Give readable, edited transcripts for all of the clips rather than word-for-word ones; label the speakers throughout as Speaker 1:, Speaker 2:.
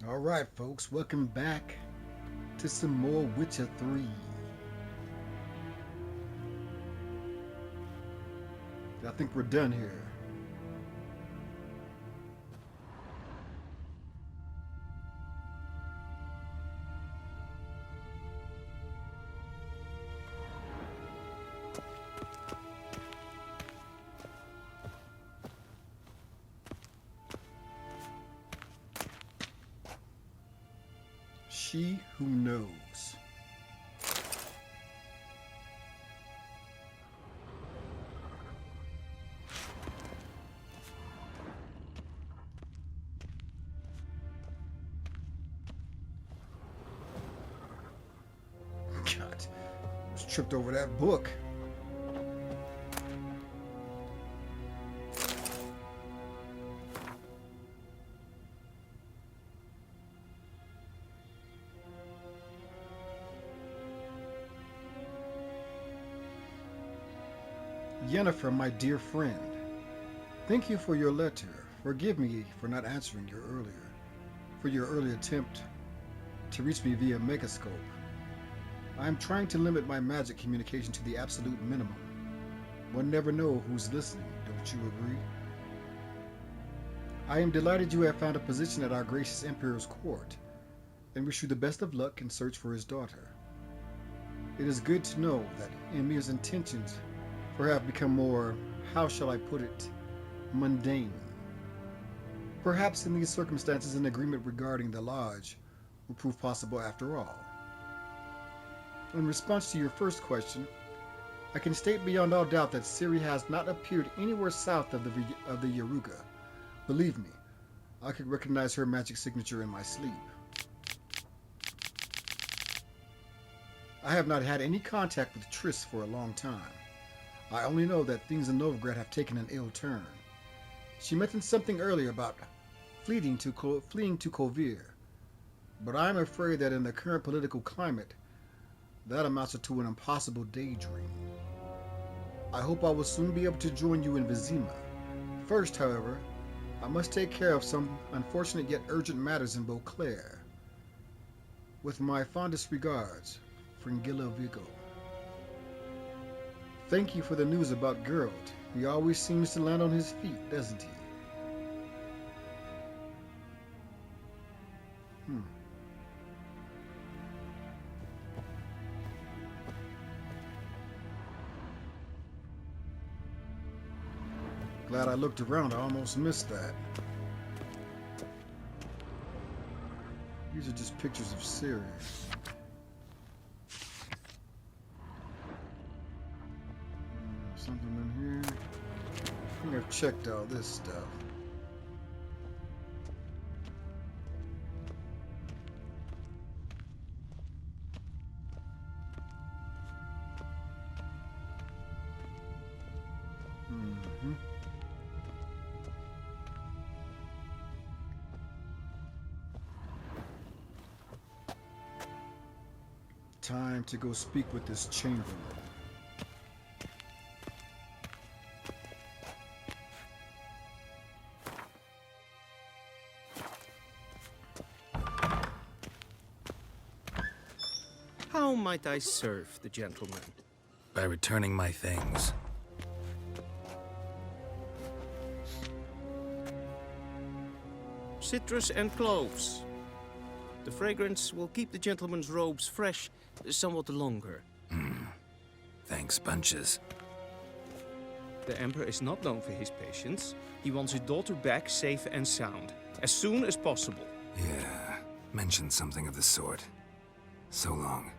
Speaker 1: Alright folks, welcome back to some more Witcher 3. I think we're done here. She who knows. God, I was tripped over that book. Yennefer, my dear friend, thank you for your letter. Forgive me for not answering your early attempt to reach me via Megascope. I am trying to limit my magic communication to the absolute minimum. One never knows who's listening, don't you agree? I am delighted you have found a position at our gracious Emperor's court, and wish you the best of luck in search for his daughter. It is good to know that Emir's intentions have become more, how shall I put it, mundane. Perhaps in these circumstances an agreement regarding the lodge will prove possible after all. In response to your first question, I can state beyond all doubt that Ciri has not appeared anywhere south of the Yaruga. Believe me, I could recognize her magic signature in my sleep. I have not had any contact with Triss for a long time. I only know that things in Novigrad have taken an ill turn. She mentioned something earlier about fleeing to Kovir, but I am afraid that in the current political climate, that amounts to an impossible daydream. I hope I will soon be able to join you in Vizima. First, however, I must take care of some unfortunate yet urgent matters in Beauclair. With my fondest regards, Fringilla Vigo. Thank you for the news about Geralt. He always seems to land on his feet, doesn't he? Glad I looked around. I almost missed that. These are just pictures of Ciri. Something in here. I think I've checked all this stuff. Time to go speak with this chamberlain.
Speaker 2: How might I serve the gentleman?
Speaker 3: By returning my things.
Speaker 2: Citrus and cloves. The fragrance will keep the gentleman's robes fresh somewhat longer.
Speaker 3: Thanks, bunches.
Speaker 2: The Emperor is not known for his patience. He wants his daughter back safe and sound, as soon as possible.
Speaker 3: Yeah, mentioned something of the sort. So long.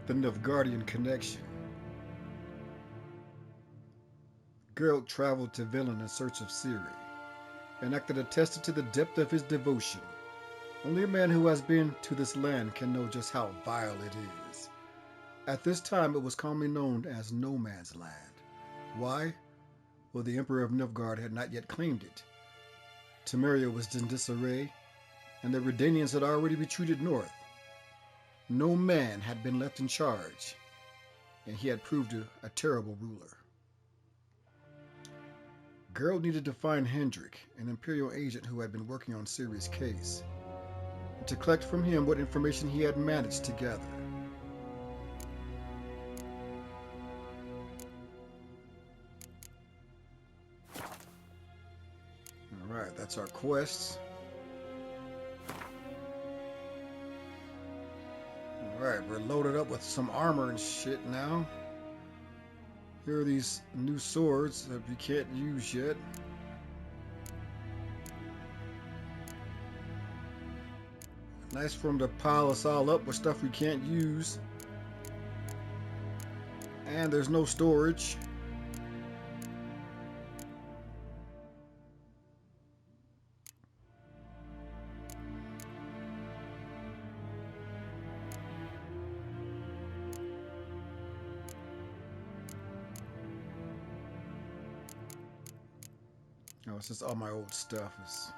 Speaker 1: The Nilfgaardian connection. Geralt traveled to Velen in search of Ciri, and acted attested to the depth of his devotion. Only a man who has been to this land can know just how vile it is. At this time, it was commonly known as No Man's Land. Why? Well, the Emperor of Nilfgaard had not yet claimed it. Temeria was in disarray, and the Redanians had already retreated north. No man had been left in charge, and he had proved a terrible ruler. Geralt needed to find Hendrik, an Imperial agent who had been working on Ciri's case, and to collect from him what information he had managed to gather. Alright, that's our quests. Alright, we're loaded up with some armor and shit now. Here are these new swords that we can't use yet. Nice for them to pile us all up with stuff we can't use. And there's no storage. Oh, it's just all my old stuff. It's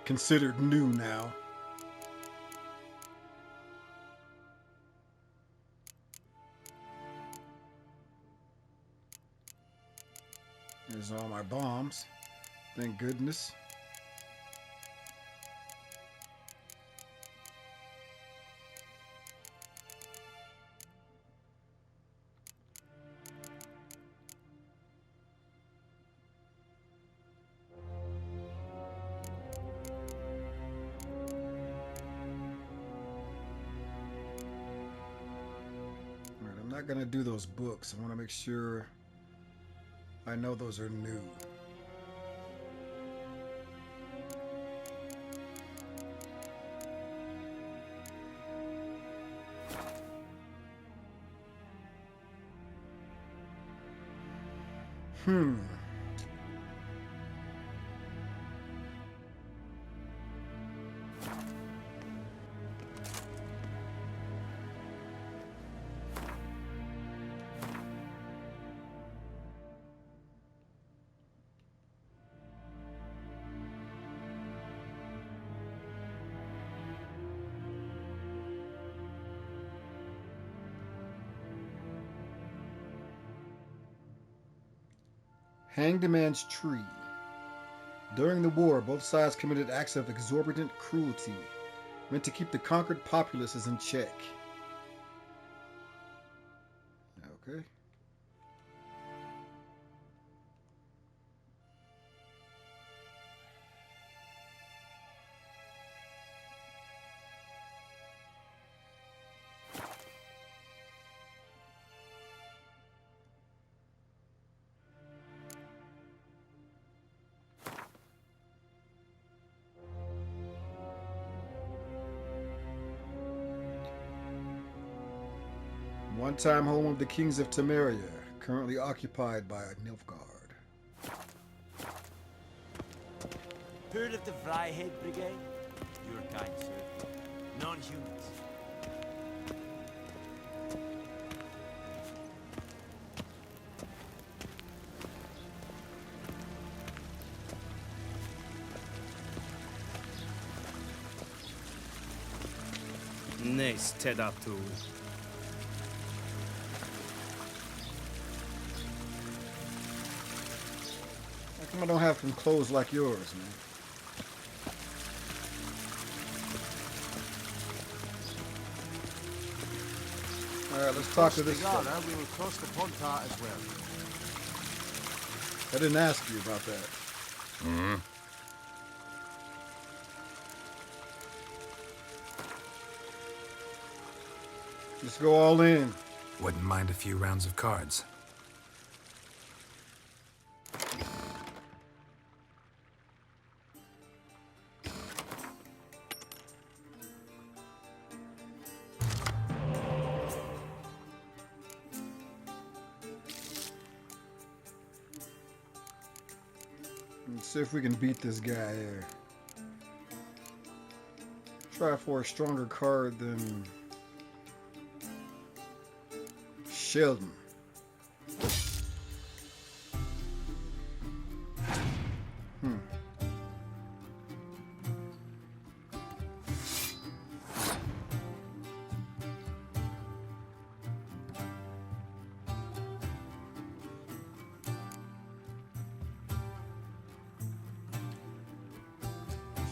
Speaker 1: considered new now. There's all my bombs. Thank goodness. I'm not gonna do those books. I want to make sure I know those are new. Hanged Man's Tree. During the war, both sides committed acts of exorbitant cruelty, meant to keep the conquered populaces in check. Okay. One-time home of the Kings of Temeria, currently occupied by Nilfgaard.
Speaker 4: Heard of the Vryhead Brigade? Your kind, sir. Non-humans.
Speaker 2: Nice, Tedatu.
Speaker 1: How come I don't have some clothes like yours, man? Alright, let's talk to this guy.
Speaker 5: We will cross the Pontar as well.
Speaker 1: I didn't ask you about that.
Speaker 3: Hmm?
Speaker 1: Let's go all in.
Speaker 3: Wouldn't mind a few rounds of cards.
Speaker 1: Let's see if we can beat this guy here. try for a stronger card than Sheldon.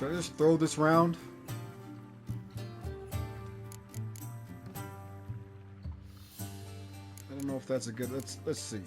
Speaker 1: Should I just throw this round? I don't know if that's a good. Let's see.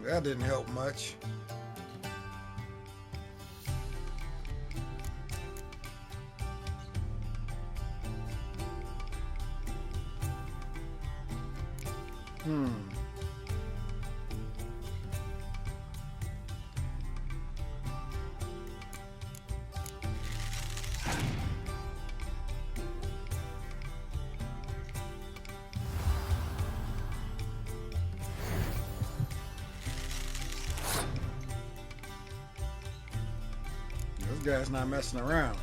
Speaker 1: That didn't help much. This guy's not messing around.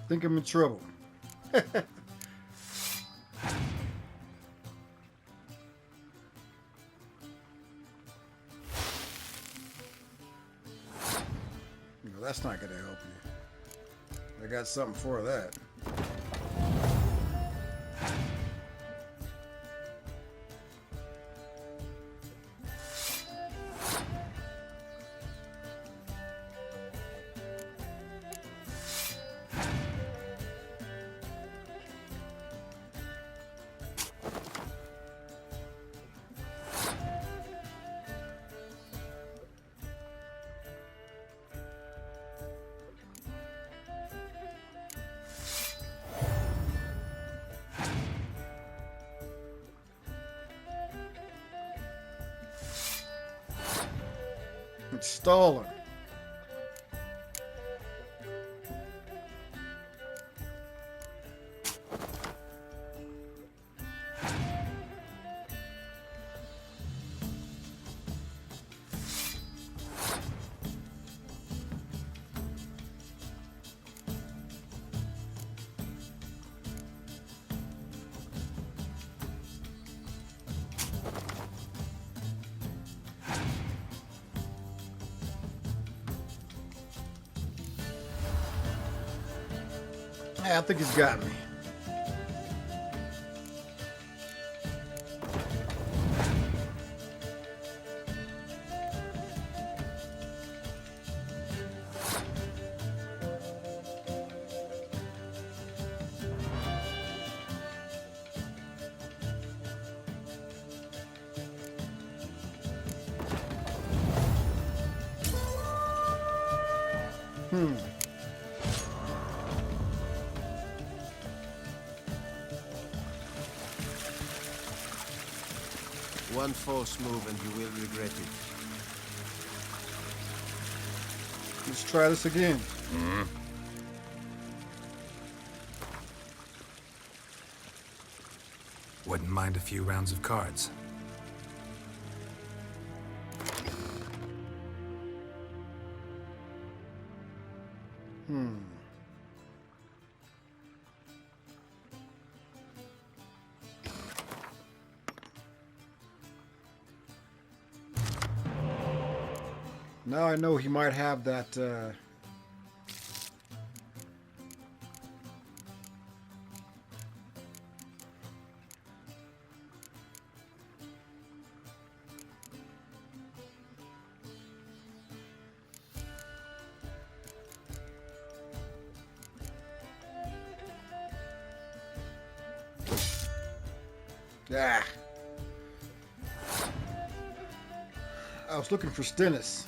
Speaker 1: Think I'm in trouble. You know, that's not going to help you. I got something for that. It's stalling. Yeah, I think he's got me.
Speaker 5: One false move and you will regret it.
Speaker 1: Let's try this again.
Speaker 3: Wouldn't mind a few rounds of cards.
Speaker 1: Hmm. Now I know he might have that, ah. I was looking for Stennis.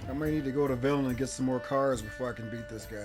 Speaker 1: I may need to go to Velen and get some more cars before I can beat this guy.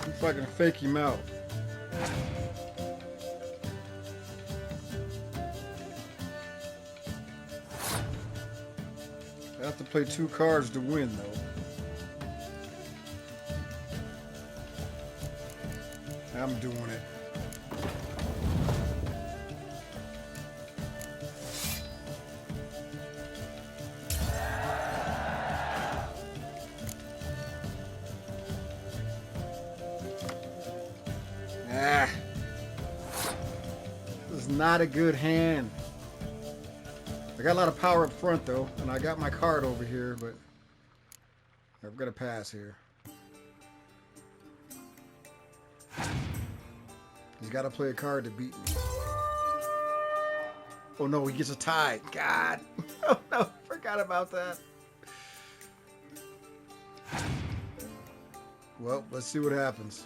Speaker 1: If I can fake him out. I have to play 2 cards to win, though. I'm doing it. This is not a good hand. I got a lot of power up front though, and I got my card over here, but I've got to pass here. He's got to play a card to beat me. Oh no, he gets a tie. God. Oh no, forgot about that. Well, let's see what happens.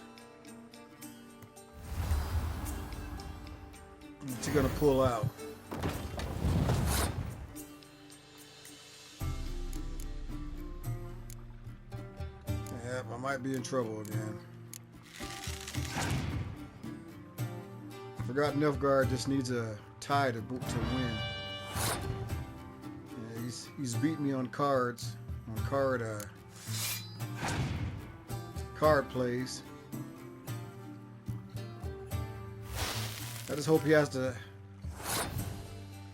Speaker 1: What's he gonna pull out? Yep, I might be in trouble again. Forgotten Nilfgaard just needs a tie to win. Yeah, he's beat me on cards, on card plays. I just hope he has to.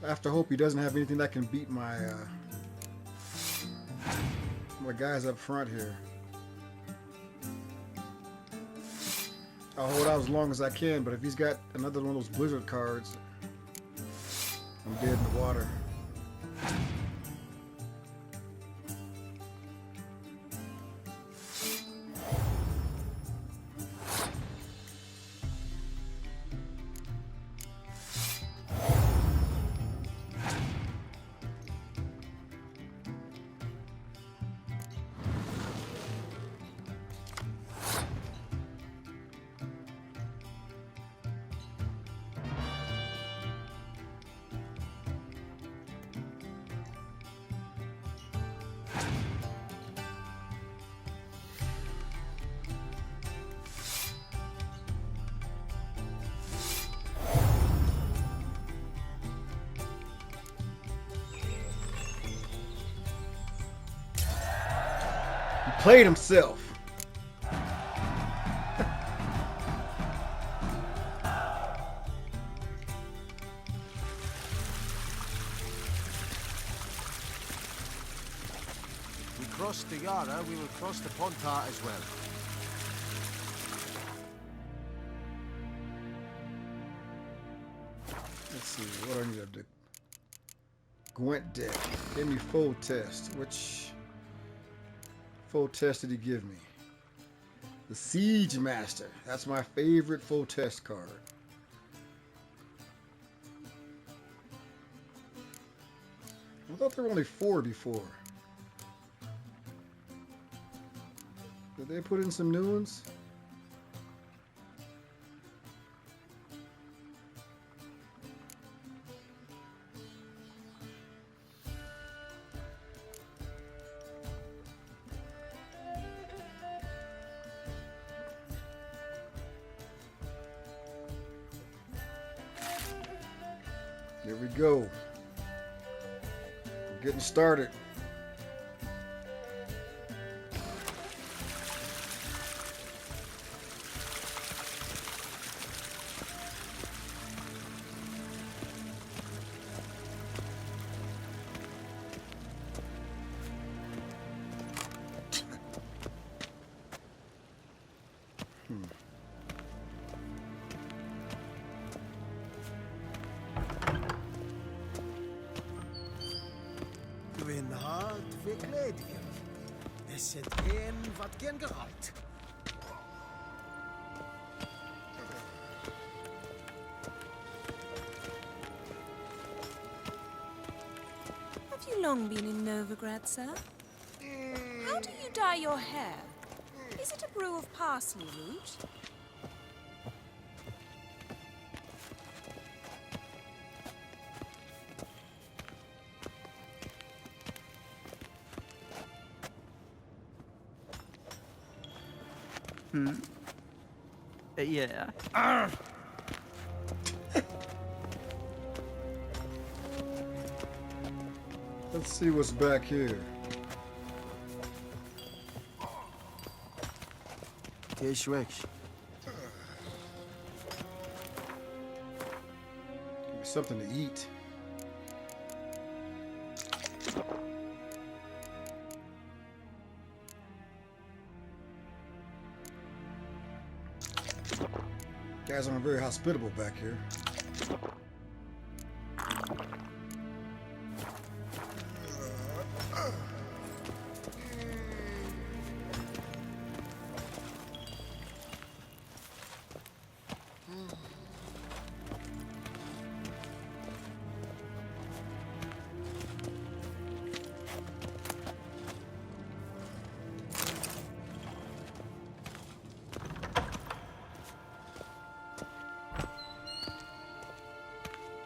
Speaker 1: I have to hope he doesn't have anything that can beat my guys up front here. I'll hold out as long as I can, but if he's got another one of those blizzard cards, I'm dead in the water. He played himself.
Speaker 5: We crossed the Yara, we will cross the Pontar as well.
Speaker 1: see, what do I need to do? Gwent deck. Give me full test. Which full test did he give me? The Siege Master. That's my favorite full test card. I thought there were only 4 before. Did they put in some new ones? Here we go. We're getting started.
Speaker 5: Gwyn hard fe gledfion. Nesed hen wat gen geralt.
Speaker 6: Have you long been in Novigrad, sir? How do you dye your hair? Is it a brew of parsley root?
Speaker 7: Yeah.
Speaker 1: Let's see what's back here.
Speaker 5: Keeshweksh.
Speaker 1: Give me something to eat. Guys aren't very hospitable back here.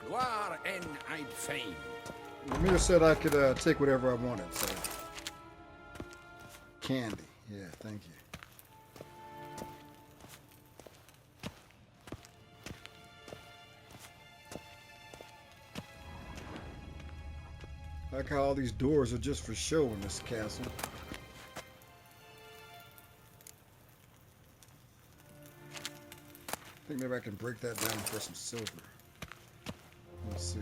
Speaker 8: Gloire and I'd fame.
Speaker 1: Ramir said I could take whatever I wanted, so. Candy. Yeah, thank you. I like how all these doors are just for show in this castle. I think maybe I can break that down for some silver. Let's see.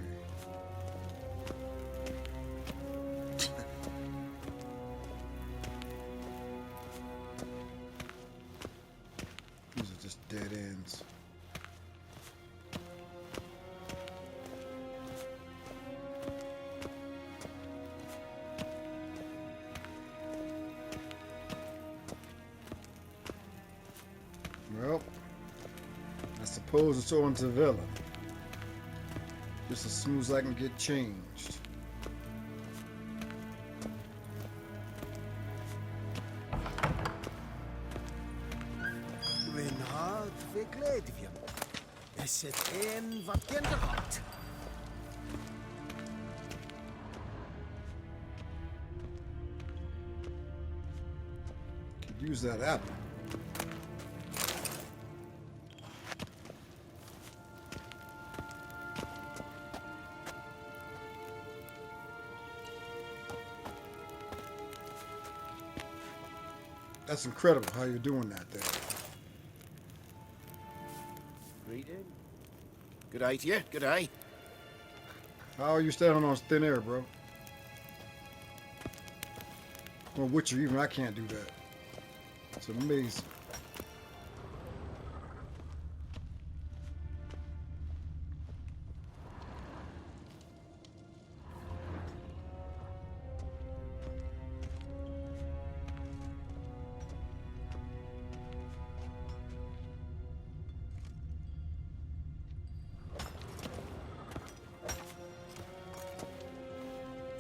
Speaker 1: These are just dead ends. Well, I suppose it's on to Villa. Just as soon as I can get changed.
Speaker 5: Gwyn hard fe gledfion. Nesed hen wat gen geralt.
Speaker 1: Could use that apple. That's incredible how you're doing that there.
Speaker 8: Greeting. Good eye to you. Good eye.
Speaker 1: How are you standing on thin air, bro? Well, Witcher, even I can't do that. It's amazing.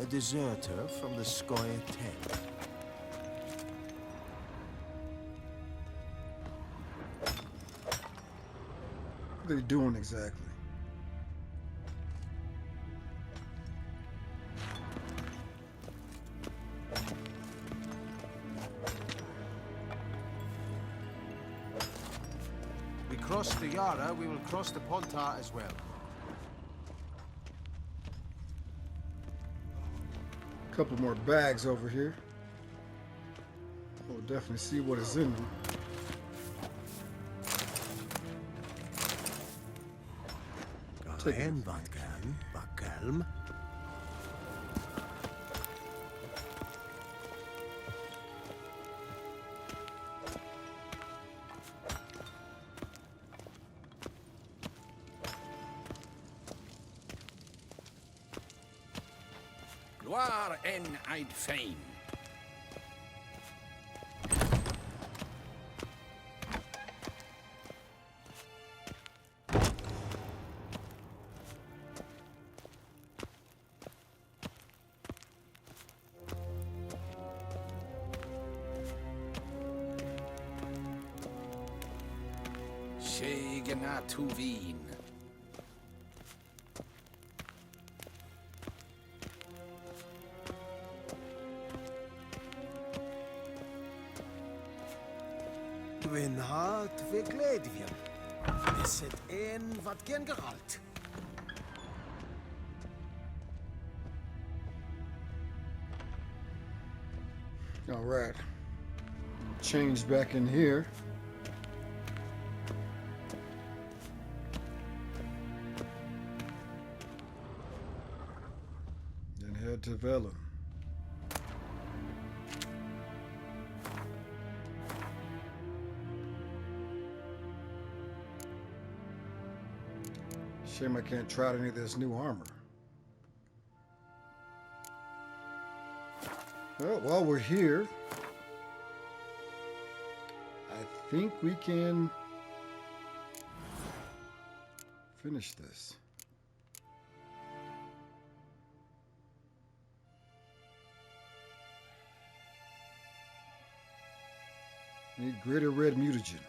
Speaker 5: A deserter from the Skoye tent.
Speaker 1: What are they doing exactly?
Speaker 5: We cross the Yara, we will cross the Pontar as well.
Speaker 1: Couple more bags over here. We'll definitely see what is in them. Take it.
Speaker 5: En wat kan, Bakalm.
Speaker 8: Gloire en Eid Fein. Shegena Tuvin.
Speaker 5: Dwyn hart ve gledvien. Is het een wat gen geralt?
Speaker 1: All right. Change back in here. Then head to Velen. Shame I can't try out any of this new armor. Well, while we're here, I think we can finish this. Need greater red mutagen.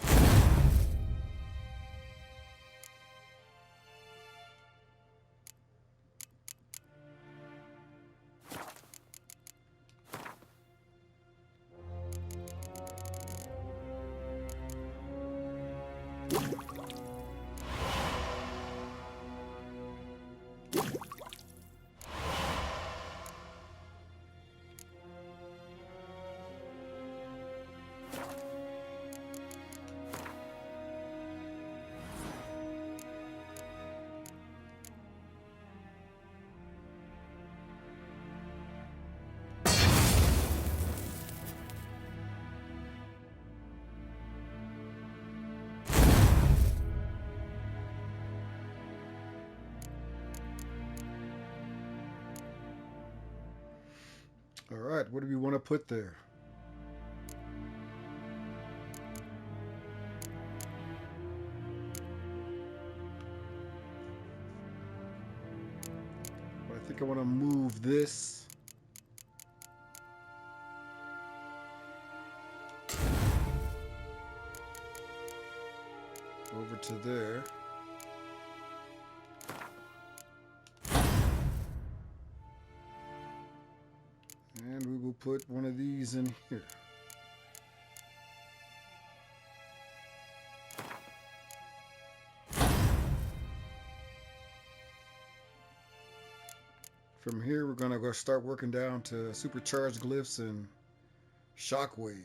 Speaker 1: All right, what do we want to put there? Well, I think I want to move this. Over to there. And we will put one of these in here. From here, we're going to go start working down to supercharged glyphs and shockwave.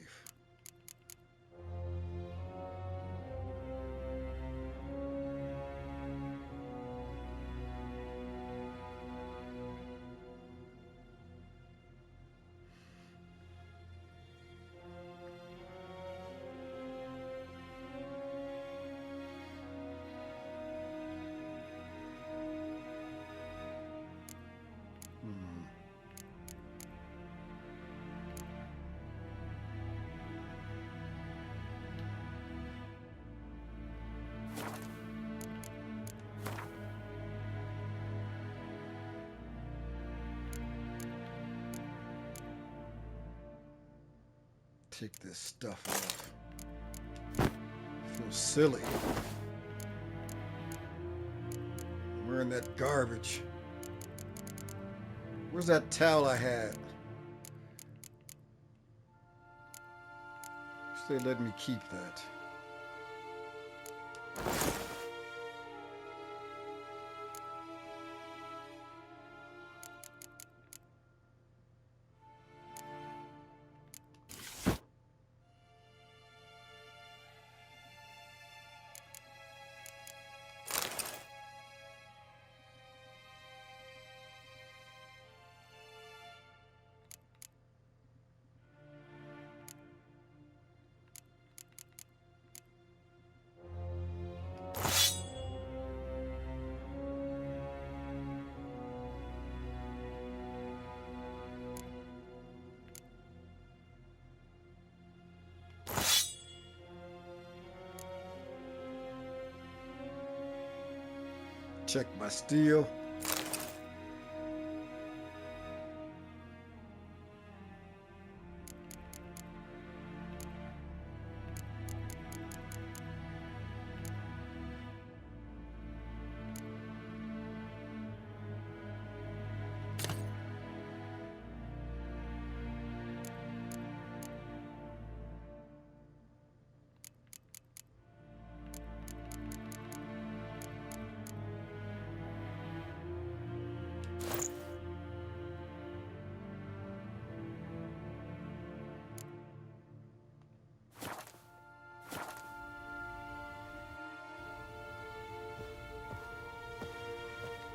Speaker 1: Take this stuff off. I feel silly. I'm wearing that garbage. Where's that towel I had? Wish they let me keep that. Check my steel.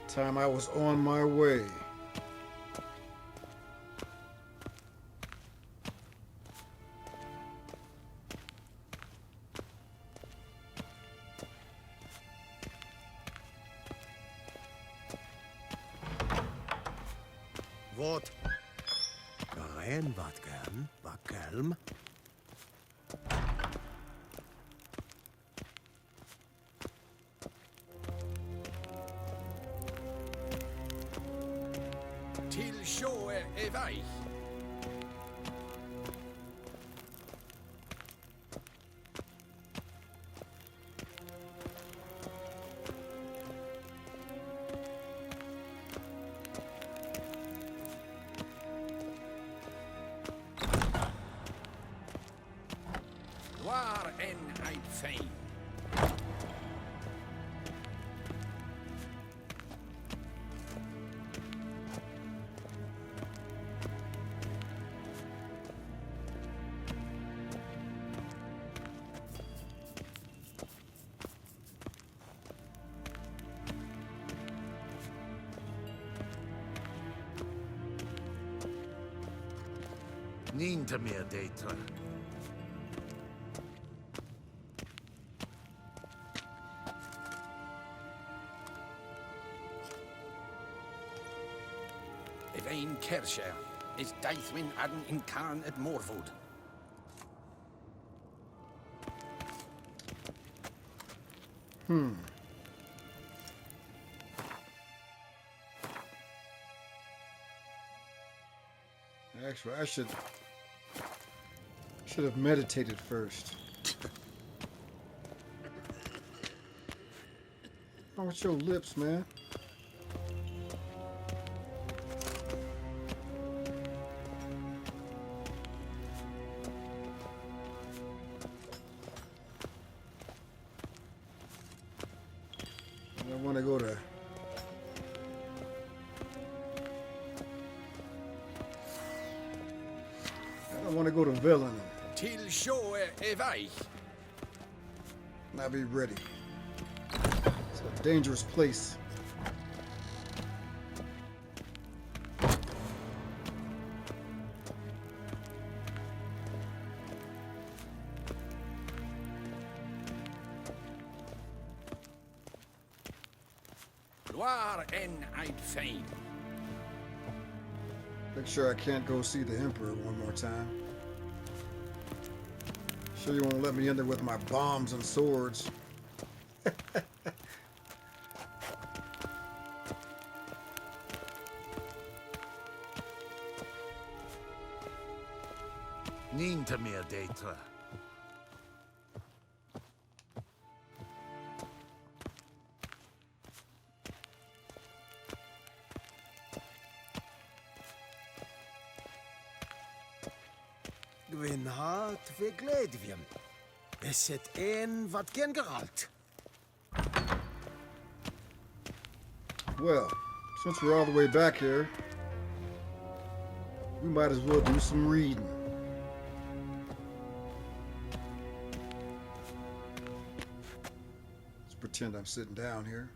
Speaker 1: Time I was on my way.
Speaker 5: Wat? Rein wat gern, wat kelm.
Speaker 8: Till sjå är väg. Var en Ep18. Inte mer dejter. Evain Kersher is Daithwin Adden in Khan at Morvod.
Speaker 1: Actually, I should have meditated first. What's wrong with your lips, man? I want to go to... I want to go to Villain.
Speaker 8: Till sjå är väg.
Speaker 1: And I'll be ready. It's a dangerous place.
Speaker 8: Var en Ep18.
Speaker 1: Make sure I can't go see the Emperor one more time. Sure you won't let me in there with my bombs and swords.
Speaker 8: Niente meer d'être.
Speaker 5: Gwyn hat fe gledvium. Is het een wat gen geralt?
Speaker 1: Well, since we're all the way back here, we might as well do some reading. Let's pretend I'm sitting down here.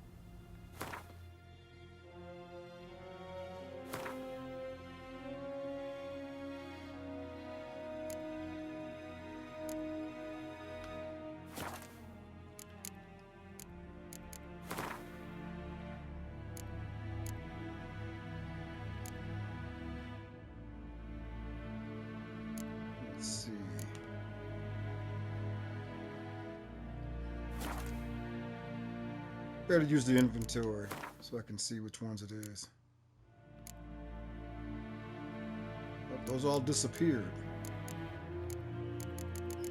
Speaker 1: Let's see. Better use the inventory so I can see which ones it is. Oh, those all disappeared.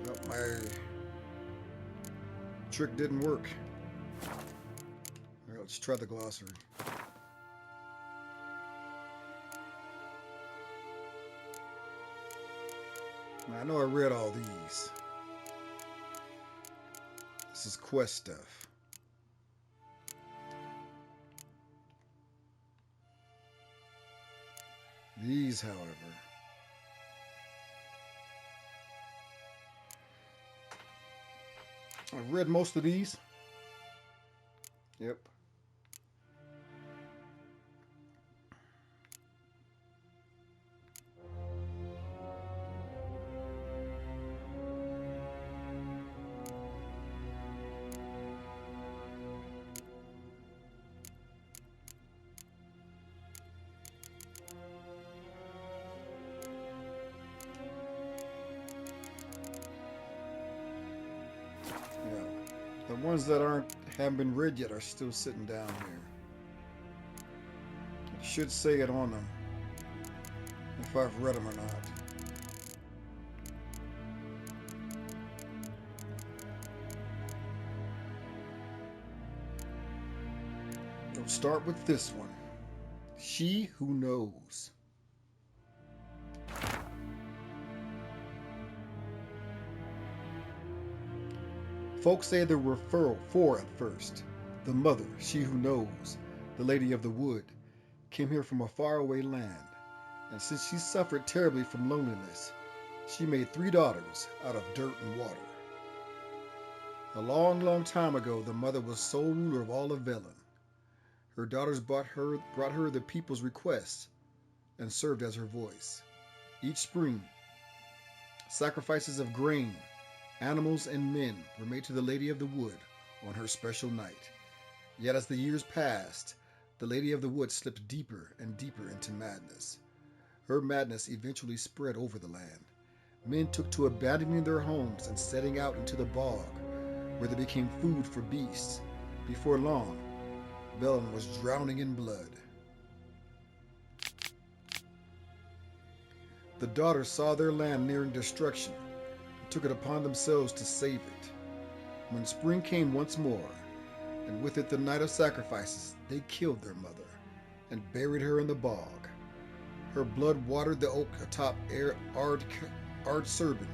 Speaker 1: Oh, my trick didn't work. All right, let's try the glossary. Now, I know I read all these. This is quest stuff. These, however, I've read most of these. Yep. Yeah. The ones that haven't been read yet are still sitting down here. It should say it on them if I've read them or not. We'll start with this one. She Who Knows. Folks say there were four at first. The mother, she who knows, the lady of the wood, came here from a faraway land, and since she suffered terribly from loneliness, she made 3 daughters out of dirt and water. A long, long time ago, the mother was sole ruler of all of Velen. Her daughters brought her the people's requests and served as her voice. Each spring, sacrifices of grain, animals, and men were made to the Lady of the Wood on her special night. Yet as the years passed, the Lady of the Wood slipped deeper and deeper into madness. Her madness eventually spread over the land. Men took to abandoning their homes and setting out into the bog, where they became food for beasts. Before long, Velen was drowning in blood. The daughters saw their land nearing destruction and took it upon themselves to save it. When spring came once more, and with it the night of sacrifices, they killed their mother and buried her in the bog. Her blood watered the oak atop Ard Serban,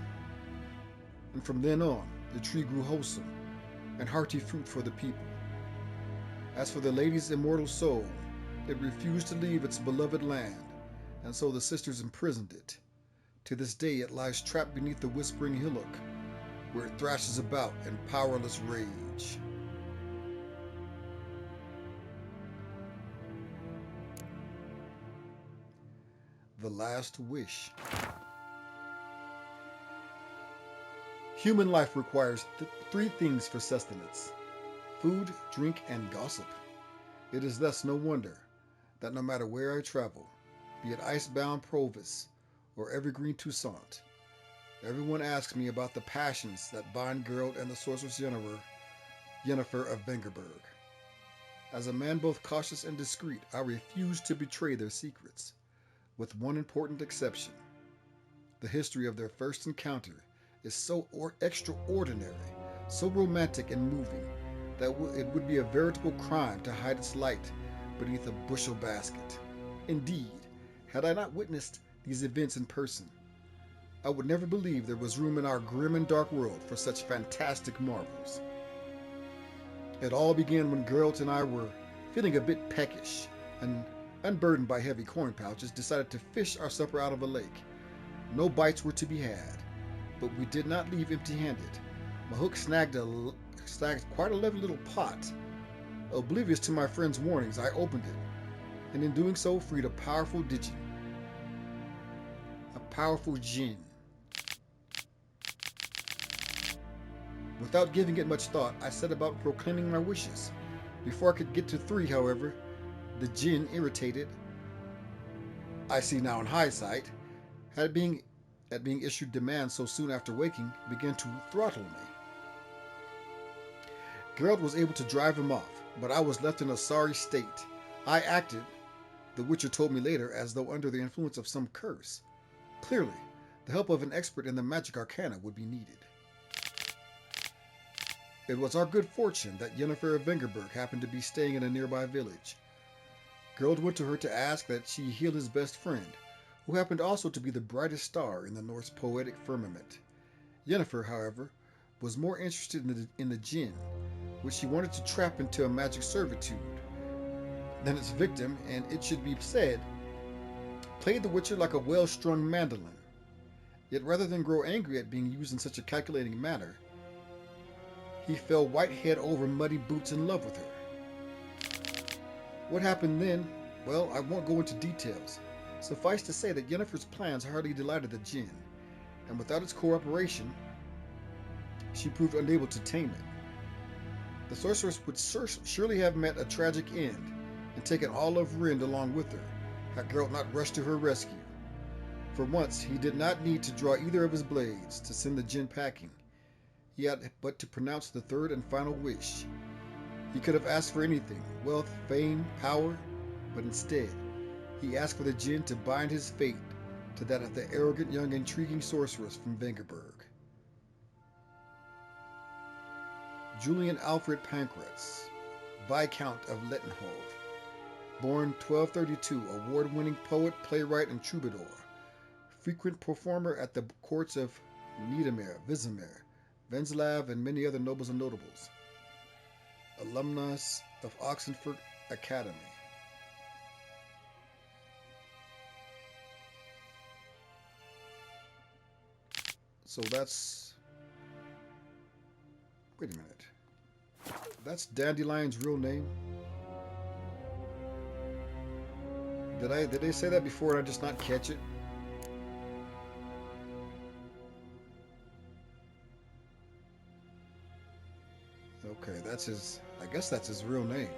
Speaker 1: and from then on, the tree grew wholesome and hearty fruit for the people. As for the lady's immortal soul, it refused to leave its beloved land, and so the sisters imprisoned it. To this day it lies trapped beneath the whispering hillock, where it thrashes about in powerless rage. The Last Wish. Human life requires 3 things for sustenance: food, drink, and gossip. It is thus no wonder that no matter where I travel, be it icebound Provis or evergreen Toussaint, everyone asks me about the passions that bind Geralt and the sorceress Yennefer of Vengerberg. As a man both cautious and discreet, I refuse to betray their secrets, with one important exception. The history of their first encounter is so extraordinary, so romantic and moving, that it would be a veritable crime to hide its light beneath a bushel basket. Indeed, had I not witnessed these events in person, I would never believe there was room in our grim and dark world for such fantastic marvels. It all began when Geralt and I were feeling a bit peckish and, unburdened by heavy coin pouches, decided to fish our supper out of a lake. No bites were to be had, but we did not leave empty-handed. My hook snagged quite a lovely little pot. Oblivious to my friend's warnings, I opened it, and in doing so freed a powerful djinn. Without giving it much thought, I set about proclaiming my wishes. Before I could get to 3, however, the djinn, irritated, I see now in hindsight, at being issued demands so soon after waking, began to throttle me. Geralt was able to drive him off, but I was left in a sorry state. I acted, the Witcher told me later, as though under the influence of some curse. Clearly, the help of an expert in the magic arcana would be needed. It was our good fortune that Yennefer of Vengerberg happened to be staying in a nearby village. Geralt went to her to ask that she heal his best friend, who happened also to be the brightest star in the Norse poetic firmament. Yennefer, however, was more interested in the djinn, which she wanted to trap into a magic servitude, than its victim, and it should be said, played the Witcher like a well-strung mandolin. Yet rather than grow angry at being used in such a calculating manner, he fell white head over muddy boots in love with her. What happened then? Well, I won't go into details. Suffice to say that Yennefer's plans hardly delighted the djinn, and without its cooperation, she proved unable to tame it. The sorceress would surely have met a tragic end and taken all of Rind along with her, had Geralt not rushed to her rescue. For once, he did not need to draw either of his blades to send the djinn packing. He had but to pronounce the third and final wish. He could have asked for anything, wealth, fame, power, but instead, he asked for the djinn to bind his fate to that of the arrogant young intriguing sorceress from Vengerberg. Julian Alfred Pancratz, Viscount of Lettenhove, born 1232, award-winning poet, playwright, and troubadour, frequent performer at the courts of Niedermeer, Vizimir, Venslav, and many other nobles and notables. Alumnus of Oxenford Academy. So that's... Wait a minute. That's Dandelion's real name? Did they say that before and I just not catch it? Okay, that's his... I guess that's his real name.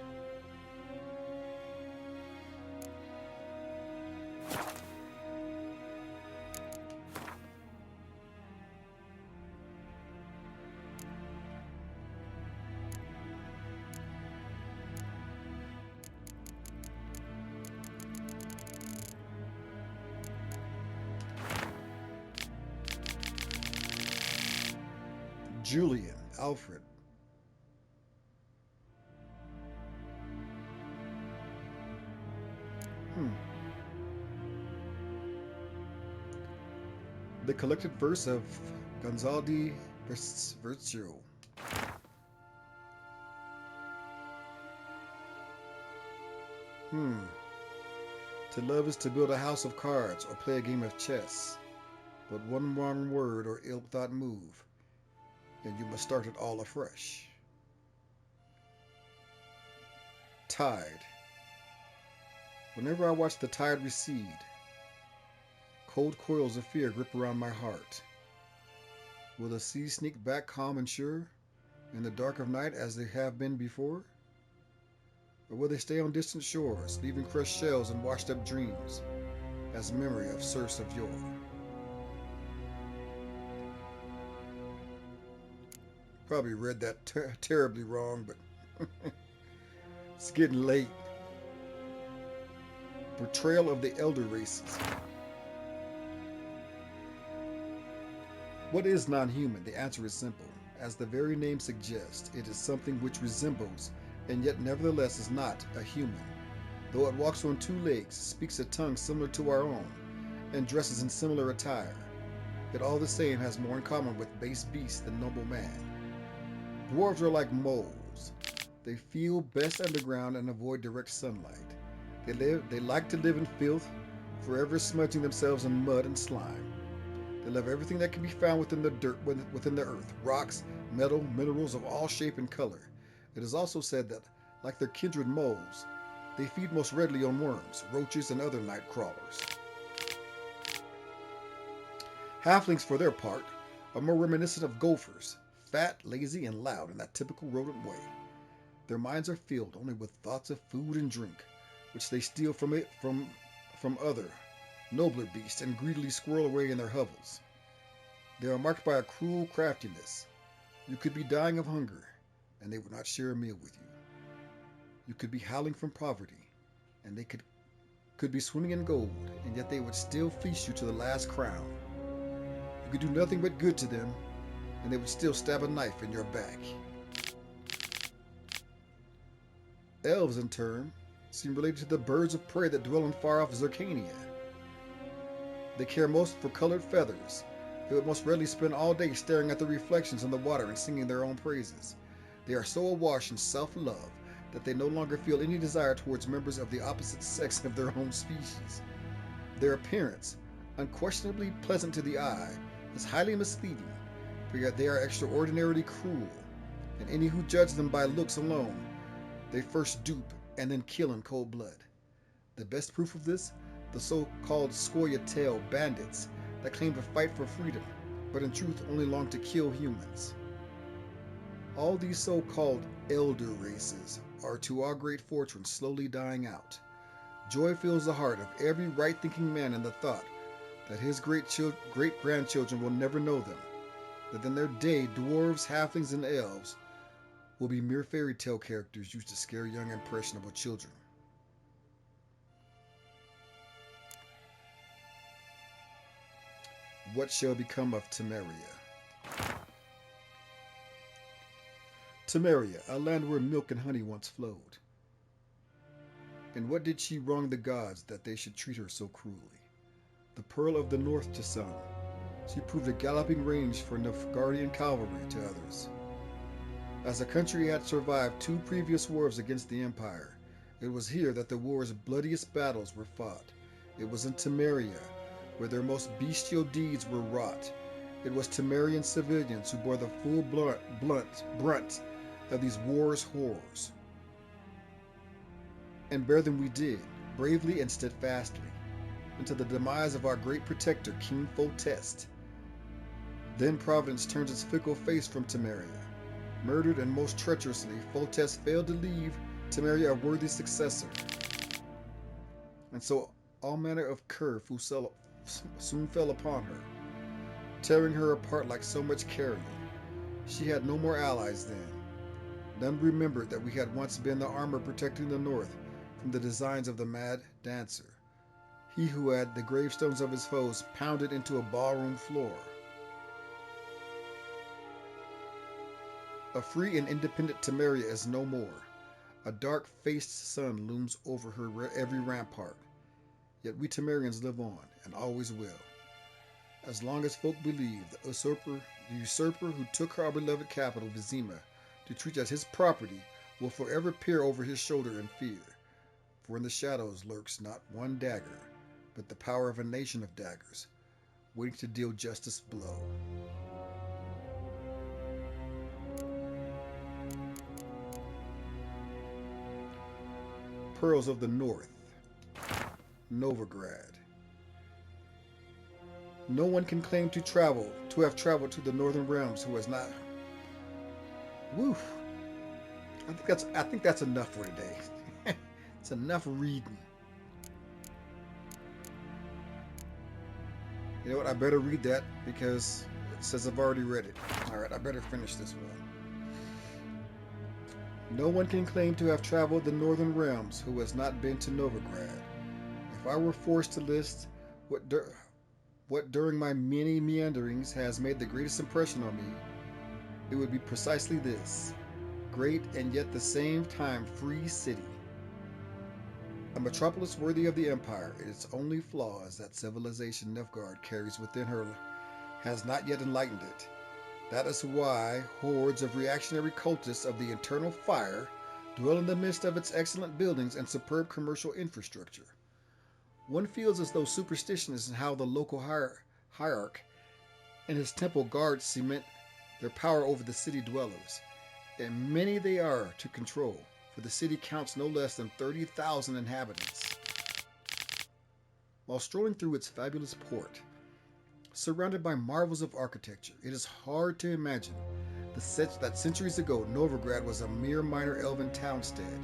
Speaker 1: Julian Alfred. The collected verse of Gonzaldi Virtue. To love is to build a house of cards or play a game of chess. But one wrong word or ill-thought move, and you must start it all afresh. Tide. Whenever I watch the tide recede, cold coils of fear grip around my heart. Will the sea sneak back calm and sure in the dark of night as they have been before? Or will they stay on distant shores, leaving crushed shells and washed up dreams as memory of Circe of yore? Probably read that terribly wrong, but it's getting late. Portrayal of the elder races. What is non-human? The answer is simple. As the very name suggests, it is something which resembles, and yet nevertheless is not, a human. Though it walks on two legs, speaks a tongue similar to our own, and dresses in similar attire, it all the same has more in common with base beasts than noble man. Dwarves are like moles. They feel best underground and avoid direct sunlight. They like to live in filth, forever smudging themselves in mud and slime. They love everything that can be found within the dirt, within the earth, rocks, metal, minerals of all shape and color. It is also said that, like their kindred moles, they feed most readily on worms, roaches, and other night crawlers. Halflings, for their part, are more reminiscent of gophers, fat, lazy, and loud in that typical rodent way. Their minds are filled only with thoughts of food and drink, which they steal from other, nobler beasts and greedily squirrel away in their hovels. They are marked by a cruel craftiness. You could be dying of hunger, and they would not share a meal with you. You could be howling from poverty, and they could be swimming in gold, and yet they would still feast you to the last crown. You could do nothing but good to them, and they would still stab a knife in your back. Elves, in turn, seem related to the birds of prey that dwell in far-off Zircania. They care most for colored feathers. They would most readily spend all day staring at the reflections in the water and singing their own praises. They are so awash in self-love that they no longer feel any desire towards members of the opposite sex of their own species. Their appearance, unquestionably pleasant to the eye, is highly misleading, for yet they are extraordinarily cruel, and any who judge them by looks alone, they first dupe and then kill in cold blood. The best proof of this, the so-called Scoia'tael bandits that claim to fight for freedom, but in truth only long to kill humans. All these so-called elder races are, to our great fortune, slowly dying out. Joy fills the heart of every right-thinking man in the thought that his great-grandchildren will never know them, that in their day dwarves, halflings, and elves will be mere fairy tale characters used to scare young, impressionable children. What shall become of Temeria? Temeria, a land where milk and honey once flowed. And what did she wrong the gods that they should treat her so cruelly? The pearl of the north to some, she proved a galloping range for Nilfgaardian cavalry to others. As the country had survived 2 previous wars against the Empire, it was here that the war's bloodiest battles were fought. It was in Temeria, where their most bestial deeds were wrought. It was Temerian civilians who bore the full brunt of these wars' horrors. And bear them we did, bravely and steadfastly, until the demise of our great protector, King Foltest. Then Providence turns its fickle face from Temeria. Murdered and most treacherously, Foltest failed to leave Temeria a worthy successor. And so all manner of curse soon fell upon her, tearing her apart like so much carrion. She had no more allies then. None remembered that we had once been the armor protecting the north from the designs of the mad dancer, he who had the gravestones of his foes pounded into a ballroom floor. A free and independent Temeria is no more. A dark-faced sun looms over her every rampart. Yet we Temerians live on, and always will. As long as folk believe the usurper who took our beloved capital, Vizima, to treat as his property, will forever peer over his shoulder in fear. For in the shadows lurks not one dagger, but the power of a nation of daggers, waiting to deal justice blow. Pearls of the North, Novigrad. No one can claim to have traveled to the Northern Realms who has not. Woof. I think that's enough for today. It's enough reading. You know what? I better read that because it says I've already read it. All right, I better finish this one. No one can claim to have traveled the Northern Realms who has not been to Novigrad. If I were forced to list what during my many meanderings has made the greatest impression on me, it would be precisely this: great and yet the same time free city. A metropolis worthy of the Empire. Its only flaw is that civilization Nilfgaard carries within her has not yet enlightened it. That is why hordes of reactionary cultists of the Eternal Fire dwell in the midst of its excellent buildings and superb commercial infrastructure. One feels as though superstition is how the local hierarch and his temple guards cement their power over the city dwellers, and many they are to control, for the city counts no less than 30,000 inhabitants. While strolling through its fabulous port, surrounded by marvels of architecture, it is hard to imagine that centuries ago Novigrad was a mere minor elven townstead.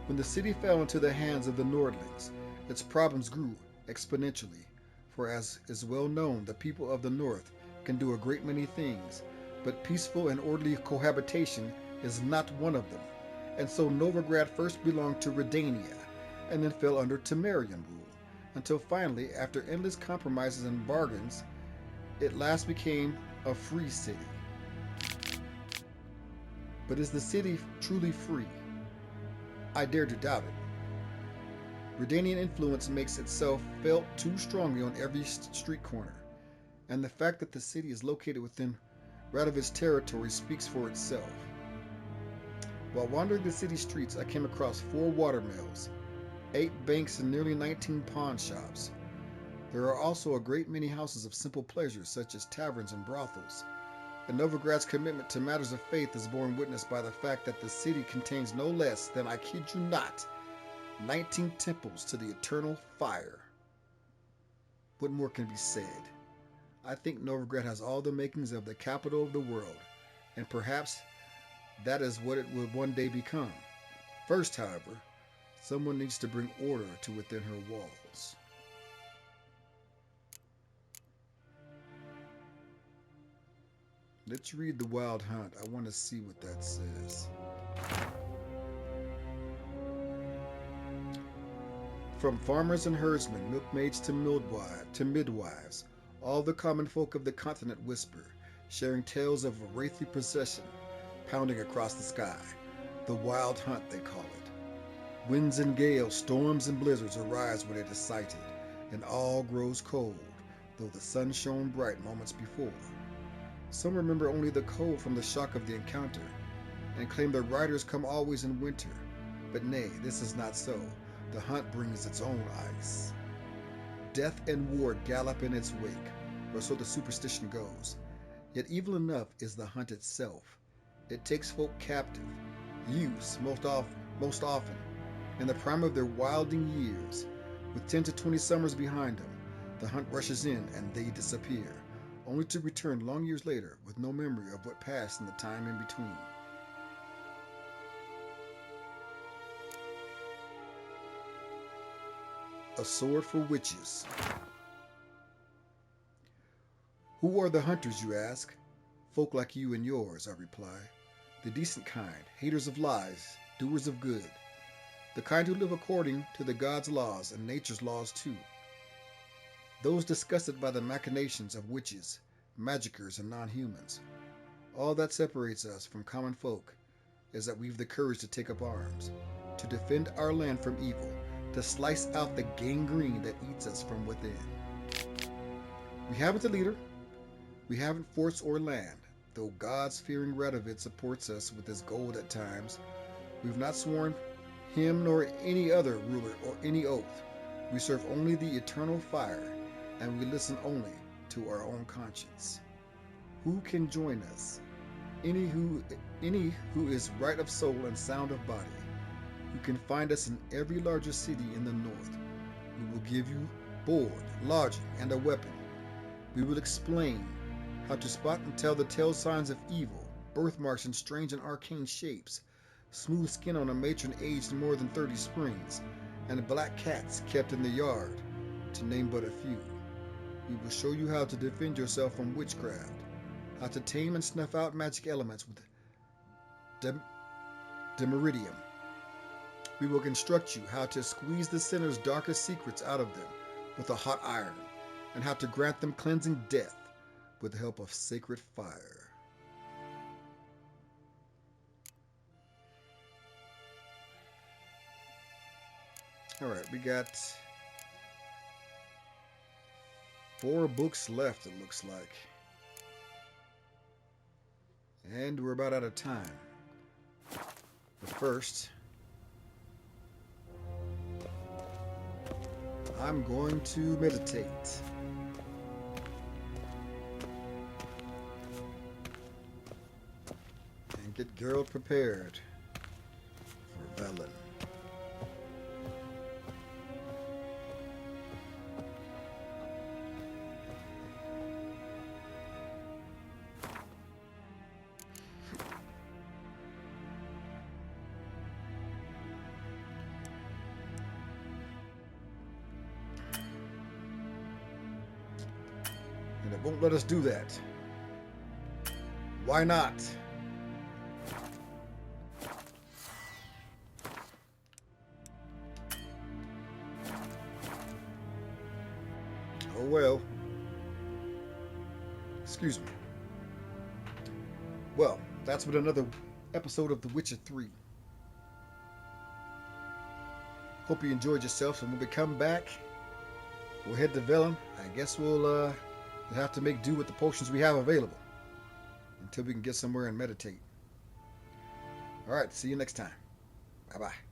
Speaker 1: When the city fell into the hands of the Nordlings, its problems grew exponentially, for as is well known, the people of the North can do a great many things, but peaceful and orderly cohabitation is not one of them. And so Novigrad first belonged to Redania, and then fell under Temerian rule, until finally, after endless compromises and bargains, it last became a free city. But is the city truly free? I dare to doubt it. Redanian influence makes itself felt too strongly on every street corner, and the fact that the city is located within Radovic's territory speaks for itself. While wandering the city streets, I came across 4 watermills, 8 banks, and nearly 19 pawn shops. There are also a great many houses of simple pleasures, such as taverns and brothels. And Novigrad's commitment to matters of faith is borne witness by the fact that the city contains no less than, I kid you not, 19 temples to the Eternal Fire. What more can be said? I think Novigrad has all the makings of the capital of the world, and perhaps that is what it will one day become. First, however, someone needs to bring order to within her walls. Let's read The Wild Hunt. I want to see what that says. From farmers and herdsmen, milkmaids to midwives, all the common folk of the continent whisper, sharing tales of a wraithly procession pounding across the sky. The Wild Hunt, they call it. Winds and gales, storms and blizzards arise when it is sighted, and all grows cold, though the sun shone bright moments before. Some remember only the cold from the shock of the encounter, and claim the riders come always in winter. But nay, this is not so. The hunt brings its own ice. Death and war gallop in its wake, or so the superstition goes. Yet evil enough is the hunt itself. It takes folk captive, youths most often, in the prime of their wilding years. With 10 to 20 summers behind them, the hunt rushes in and they disappear, only to return long years later with no memory of what passed in the time in between. A sword for witches. Who are the hunters, you ask? Folk like you and yours, I reply. The decent kind, haters of lies, doers of good. The kind who live according to the gods' laws and nature's laws too. Those disgusted by the machinations of witches, magicers, and non-humans. All that separates us from common folk is that we've the courage to take up arms, to defend our land from evil, to slice out the gangrene that eats us from within. We haven't a leader, we haven't force or land, though God's-fearing Radovid supports us with his gold at times. We've not sworn him nor any other ruler or any oath. We serve only the Eternal Fire, and we listen only to our own conscience. Who can join us? Any who is right of soul and sound of body. You can find us in every larger city in the north. We will give you board, lodging, and a weapon. We will explain how to spot and tell the tell signs of evil, birthmarks in strange and arcane shapes, smooth skin on a matron aged more than 30 springs, and black cats kept in the yard, to name but a few. We will show you how to defend yourself from witchcraft, how to tame and snuff out magic elements with Demeridium. We will instruct you how to squeeze the sinner's darkest secrets out of them with a hot iron, and how to grant them cleansing death with the help of sacred fire. Alright, we got 4 books left, it looks like. And we're about out of time. But first, I'm going to meditate. And get Geralt prepared for Velen. And it won't let us do that. Why not? Oh well. Excuse me. Well, that's with another episode of The Witcher 3. Hope you enjoyed yourself, and when we come back, we'll head to Velen. I guess we'll have to make do with the potions we have available until we can get somewhere and meditate. Alright, see you next time. Bye-bye.